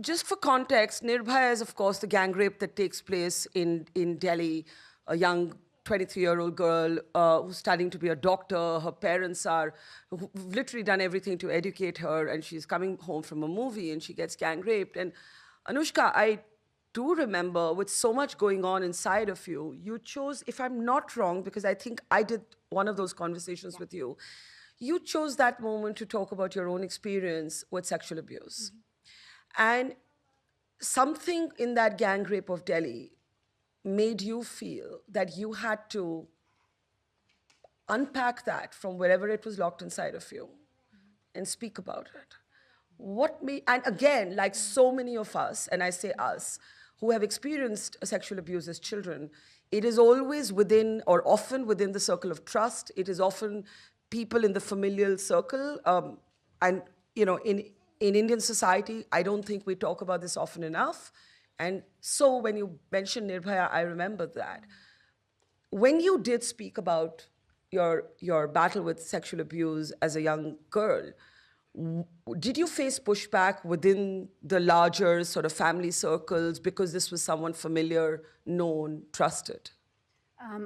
just for context, Nirbhaya is, of course, the gang rape that takes place in Delhi. A young 23-year-old girl who's studying to be a doctor. Her parents are who've literally done everything to educate her, and she's coming home from a movie and she gets gang raped. And Anoushka, I do remember with so much going on inside of you, you chose, if I'm not wrong, because I think I did one of those conversations with you, you chose that moment to talk about your own experience with sexual abuse. And something in that gang rape of Delhi made you feel that you had to unpack that from wherever it was locked inside of you and speak about it. What made, and again, like so many of us, and I say us, who have experienced sexual abuse as children, it is always within, or often within, the circle of trust. It is often people in the familial circle. And, you know, in Indian society, I don't think we talk about this often enough. And so when you mentioned Nirbhaya, I remember that. When you did speak about your battle with sexual abuse as a young girl, did you face pushback within the larger sort of family circles because this was someone familiar, known, trusted?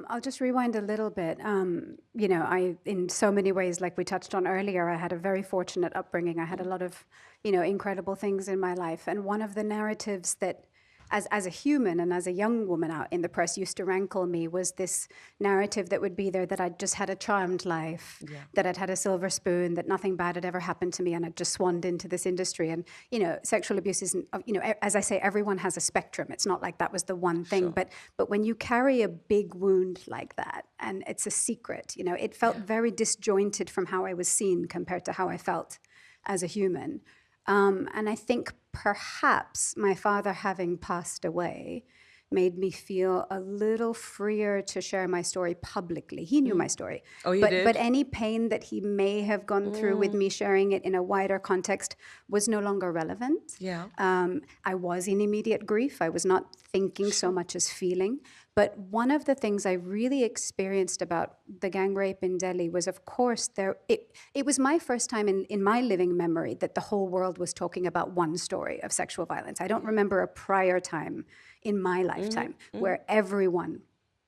I'll just rewind a little bit. You know, in so many ways, like we touched on earlier, I had a very fortunate upbringing. I had a lot of, you know, incredible things in my life. And one of the narratives that, as a human and as a young woman out in the press, used to rankle me was this narrative that would be there that I'd just had a charmed life, that I'd had a silver spoon, that nothing bad had ever happened to me, and I'd just swanned into this industry. And, you know, sexual abuse isn't, you know, as I say, everyone has a spectrum. It's not like that was the one thing. Sure. But when you carry a big wound like that, and it's a secret, you know, it felt very disjointed from how I was seen compared to how I felt as a human. And I think perhaps my father having passed away made me feel a little freer to share my story publicly. He knew my story. Oh, he did? But any pain that he may have gone through with me sharing it in a wider context was no longer relevant. Yeah. I was in immediate grief. I was not thinking so much as feeling. But one of the things I really experienced about the gang rape in Delhi was, of course, it was my first time in my living memory that the whole world was talking about one story of sexual violence. I don't remember a prior time in my lifetime where everyone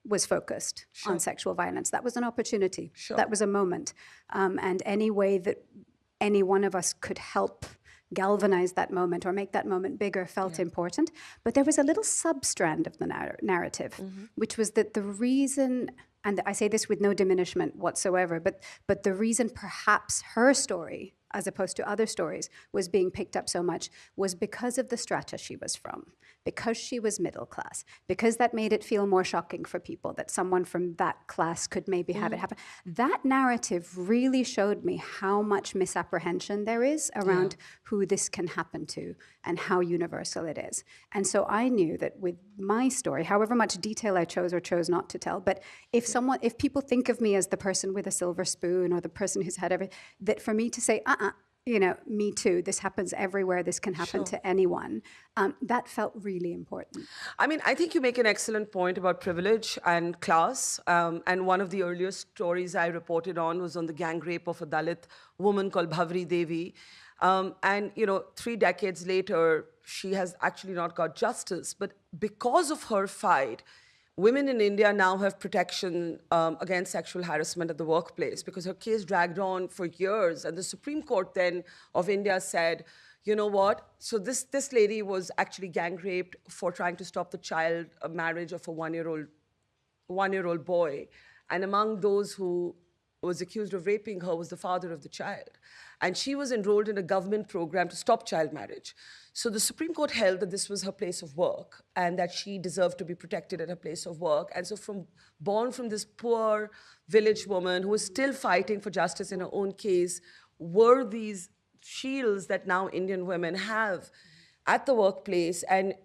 was focused on sexual violence. That was an opportunity. That was a moment. And any way that any one of us could help galvanize that moment or make that moment bigger felt important. But there was a little sub-strand of the narrative, which was that the reason, and I say this with no diminishment whatsoever, but the reason perhaps her story, as opposed to other stories, was being picked up so much was because of the strata she was from, because she was middle class, because that made it feel more shocking for people that someone from that class could maybe have it happen. That narrative really showed me how much misapprehension there is around who this can happen to and how universal it is. And so I knew that with my story, however much detail I chose or chose not to tell, but if people think of me as the person with a silver spoon or the person who's had everything, that for me to say, you know, me too, this happens everywhere, this can happen to anyone, that felt really important. I mean, I think you make an excellent point about privilege and class. And one of the earliest stories I reported on was on the gang rape of a Dalit woman called Bhavri Devi. And, you know, 3 decades later, she has actually not got justice. But because of her fight, women in India now have protection against sexual harassment at the workplace because her case dragged on for years. And the Supreme Court then of India said, you know what? So this lady was actually gang raped for trying to stop the child marriage of a one-year-old boy. And among those who was accused of raping her was the father of the child. And she was enrolled in a government program to stop child marriage. So the Supreme Court held that this was her place of work and that she deserved to be protected at her place of work. And so born from this poor village woman who was still fighting for justice in her own case were these shields that now Indian women have at the workplace. And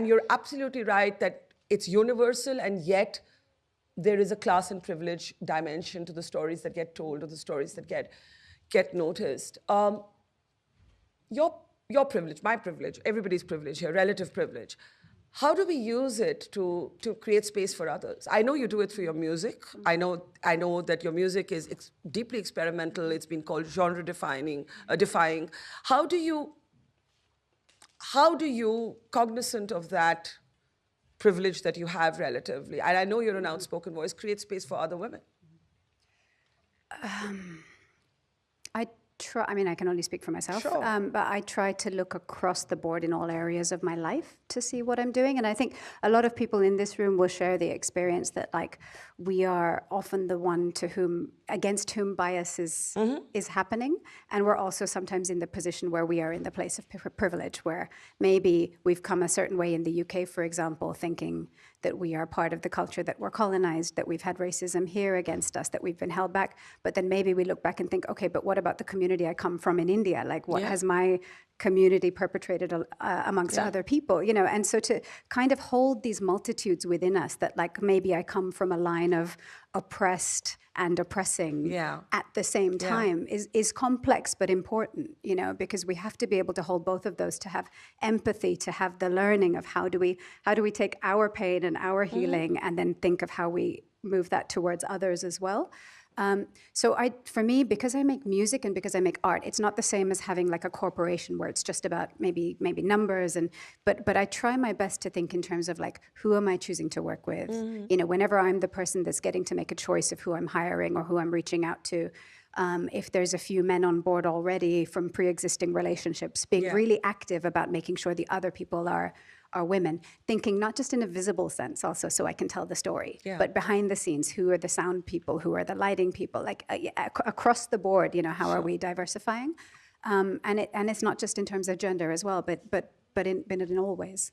you're absolutely right that it's universal, and yet there is a class and privilege dimension to the stories that get told or the stories that get noticed. Your privilege, my privilege, everybody's privilege here, relative privilege. How do we use it to create space for others? I know you do it through your music. I know that your music is deeply experimental. It's been called genre defying. How do you how do you, cognizant of that privilege that you have relatively, and I know you're an outspoken voice, create space for other women? I try, I mean, I can only speak for myself, Sure. but I try to look across the board in all areas of my life to see what I'm doing. And I think a lot of people in this room will share the experience that, like, we are often the one to whom, against whom bias is happening. And we're also sometimes in the position where we are in the place of privilege, where maybe we've come a certain way in the UK, for example, thinking that we are part of the culture, that we're colonized, that we've had racism here against us, that we've been held back. But then maybe we look back and think, okay, but what about the community I come from in India? Like, what has my community perpetrated amongst other people, you know? And so to kind of hold these multitudes within us that, like, maybe I come from a line of oppressed and oppressing at the same time is complex but important, you know, because we have to be able to hold both of those, to have empathy, to have the learning of how do we take our pain and our healing and then think of how we move that towards others as well. So for me, because I make music and because I make art, it's not the same as having like a corporation where it's just about maybe numbers, but I try my best to think in terms of, like, who am I choosing to work with? You know, whenever I'm the person that's getting to make a choice of who I'm hiring or who I'm reaching out to, if there's a few men on board already from pre-existing relationships, being really active about making sure the other people are women, thinking not just in a visible sense also, so I can tell the story, but behind the scenes, who are the sound people, who are the lighting people, like across the board, you know, how are we diversifying? And it's not just in terms of gender as well, but in all ways.